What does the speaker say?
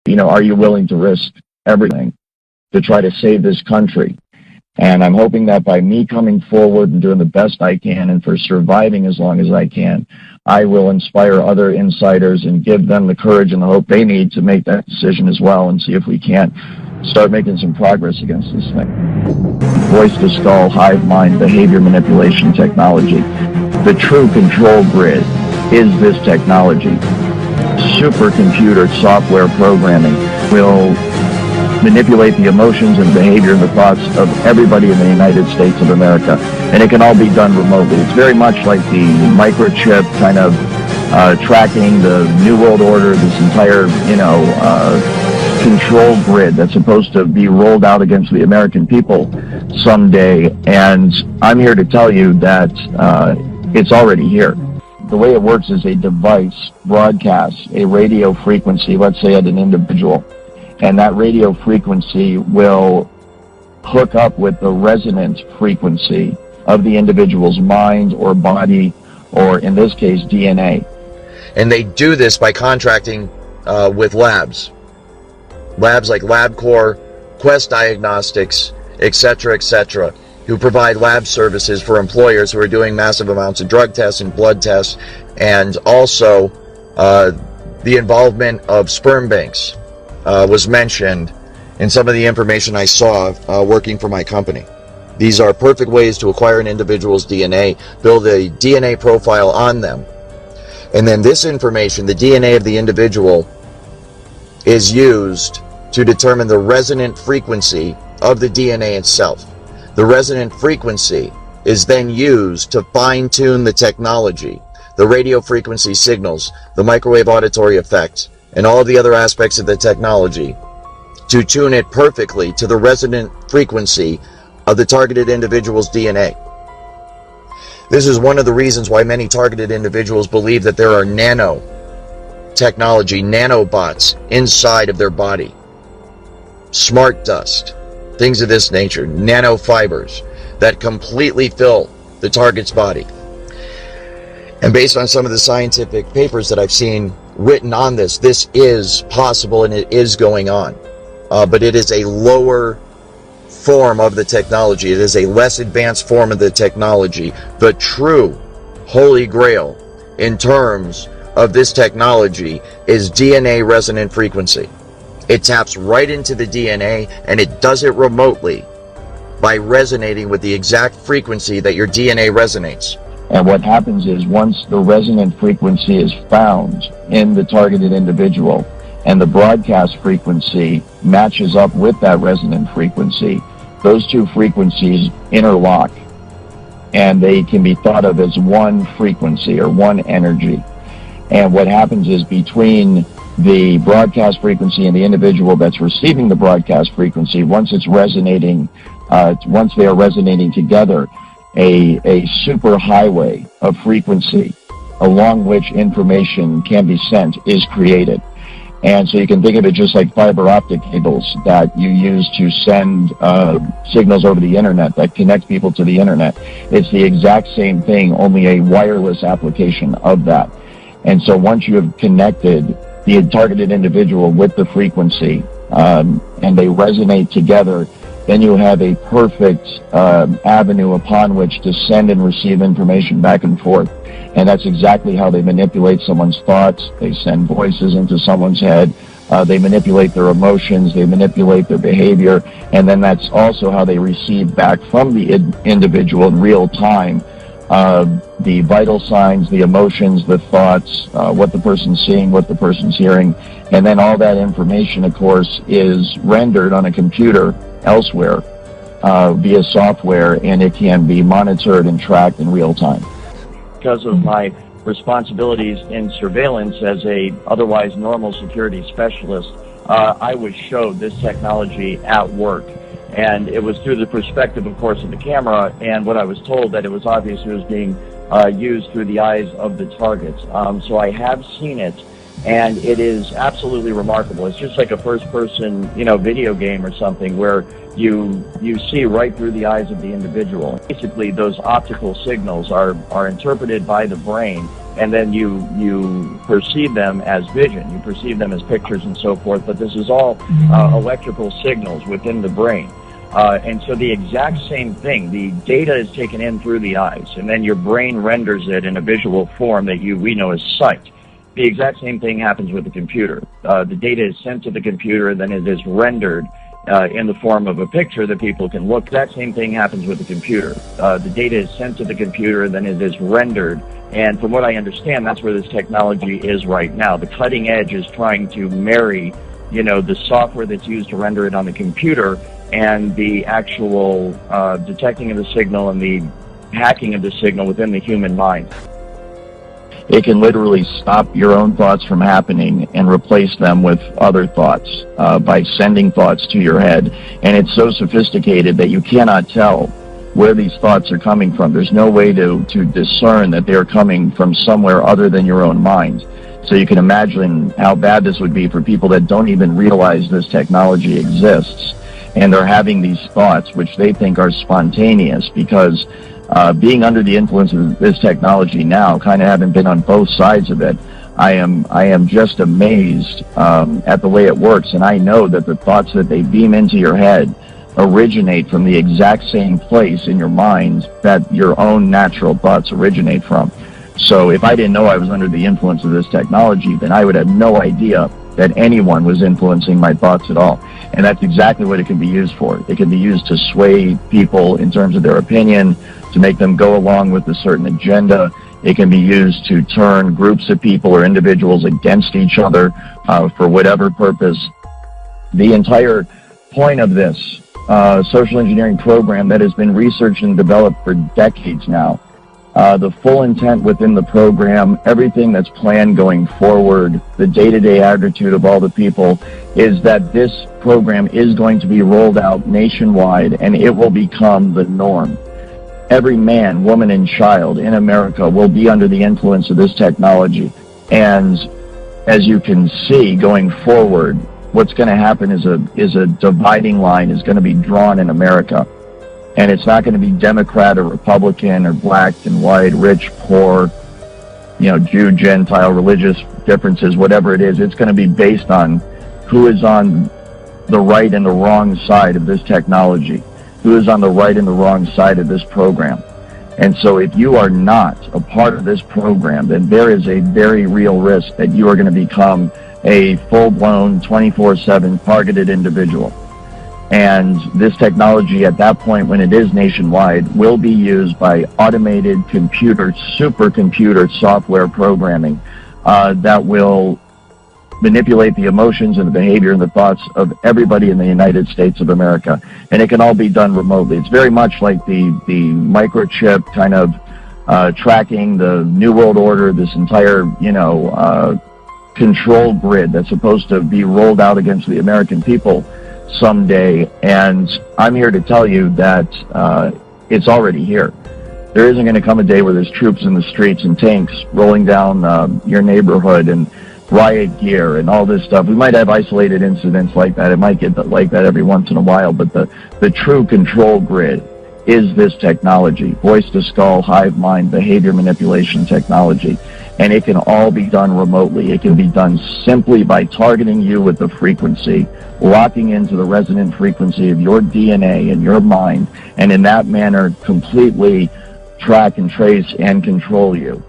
are you willing to risk everything to try to save this country? And I'm hoping that by me coming forward and doing the best I can and for surviving as long as I can, I will inspire other insiders and give them the courage and the hope they need to make that decision as well, and see if we can't start making some progress against this thing. Voice-to-skull, hive mind, behavior manipulation technology. The true control grid is this technology. Supercomputer software programming will manipulate the emotions and behavior and the thoughts of everybody in the United States of America, and it can all be done remotely. It's very much like the microchip kind of tracking the New World Order, this entire, control grid that's supposed to be rolled out against the American people someday. And I'm here to tell you that it's already here. The way it works is a device broadcasts a radio frequency, let's say at an individual, and that radio frequency will hook up with the resonant frequency of the individual's mind or body, or in this case, DNA. And they do this by contracting with labs like LabCorp, Quest Diagnostics, etc., who provide lab services for employers who are doing massive amounts of drug tests and blood tests, and also the involvement of sperm banks was mentioned in some of the information I saw working for my company. These are perfect ways to acquire an individual's DNA, build a DNA profile on them, and then this information, the DNA of the individual, is used to determine the resonant frequency of the DNA itself. The resonant frequency is then used to fine-tune the technology, the radio frequency signals, the microwave auditory effect, and all of the other aspects of the technology to tune it perfectly to the resonant frequency of the targeted individual's DNA. This is one of the reasons why many targeted individuals believe that there are nanotechnology, nanobots inside of their body. Smart dust, things of this nature, nanofibers that completely fill the target's body. And based on some of the scientific papers that I've seen written on this, this is possible and it is going on. But it is a lower form of the technology. It is a less advanced form of the technology. The true holy grail in terms of this technology is DNA resonant frequency. It taps right into the DNA, and it does it remotely by resonating with the exact frequency that your DNA resonates. And what happens is, once the resonant frequency is found in the targeted individual and the broadcast frequency matches up with that resonant frequency, those two frequencies interlock, and they can be thought of as one frequency or one energy. And what happens is, between the broadcast frequency and the individual that's receiving the broadcast frequency, once it's resonating, once they are resonating together, a super highway of frequency along which information can be sent is created. And so you can think of it just like fiber optic cables that you use to send signals over the internet that connect people to the internet. It's the exact same thing, only a wireless application of that. And so once you have connected the targeted individual with the frequency and they resonate together, then you have a perfect avenue upon which to send and receive information back and forth. And that's exactly how they manipulate someone's thoughts. They send voices into someone's head. They manipulate their emotions. They manipulate their behavior. And then that's also how they receive back from the individual in real time the vital signs, the emotions, the thoughts, what the person's seeing, what the person's hearing. And then all that information, of course, is rendered on a computer elsewhere via software, and it can be monitored and tracked in real time. Because of my responsibilities in surveillance as a otherwise normal security specialist, I was showed this technology at work. And it was through the perspective, of course, of the camera, and what I was told that it was obvious it was being used through the eyes of the targets. So I have seen it, and it is absolutely remarkable. It's just like a first-person, video game or something where you see right through the eyes of the individual. Basically, those optical signals are interpreted by the brain and then you perceive them as vision, you perceive them as pictures and so forth, but this is all electrical signals within the brain. And so the exact same thing, the data is taken in through the eyes, and then your brain renders it in a visual form that we know as sight. The exact same thing happens with the computer. The data is sent to the computer, and then it is rendered in the form of a picture that people can look. That same thing happens with the computer. The data is sent to the computer, and then it is rendered. And from what I understand, that's where this technology is right now. The cutting edge is trying to marry, the software that's used to render it on the computer and the actual detecting of the signal and the hacking of the signal within the human mind. It can literally stop your own thoughts from happening and replace them with other thoughts by sending thoughts to your head. And it's so sophisticated that you cannot tell where these thoughts are coming from. There's no way to discern that they're coming from somewhere other than your own mind. So you can imagine how bad this would be for people that don't even realize this technology exists. And they're having these thoughts, which they think are spontaneous, because being under the influence of this technology now, kind of having been on both sides of it, I am just amazed at the way it works. And I know that the thoughts that they beam into your head originate from the exact same place in your mind that your own natural thoughts originate from. So if I didn't know I was under the influence of this technology, then I would have no idea that anyone was influencing my thoughts at all. And that's exactly what it can be used for. It can be used to sway people in terms of their opinion, to make them go along with a certain agenda. It can be used to turn groups of people or individuals against each other for whatever purpose. The entire point of this social engineering program that has been researched and developed for decades now, the full intent within the program, everything that's planned going forward, the day-to-day attitude of all the people, is that this program is going to be rolled out nationwide, and it will become the norm. Every man, woman, and child in America will be under the influence of this technology. And as you can see going forward, what's going to happen is a dividing line is going to be drawn in America. And it's not going to be Democrat or Republican or black and white, rich, poor, Jew, Gentile, religious differences, whatever it is. It's going to be based on who is on the right and the wrong side of this technology, who is on the right and the wrong side of this program. And so if you are not a part of this program, then there is a very real risk that you are going to become a full-blown 24/7 targeted individual. And this technology at that point, when it is nationwide, will be used by automated supercomputer software programming that will manipulate the emotions and the behavior and the thoughts of everybody in the United States of America. And it can all be done remotely. It's very much like the microchip kind of tracking the New World Order, this entire, control grid that's supposed to be rolled out against the American people someday. And I'm here to tell you that it's already here. There isn't going to come a day where there's troops in the streets and tanks rolling down your neighborhood and riot gear and all this stuff. We might have isolated incidents like that. It might get like that every once in a while, but the true control grid is this technology, voice to skull, hive mind, behavior manipulation technology. And it can all be done remotely. It can be done simply by targeting you with the frequency, locking into the resonant frequency of your DNA and your mind, and in that manner completely track and trace and control you.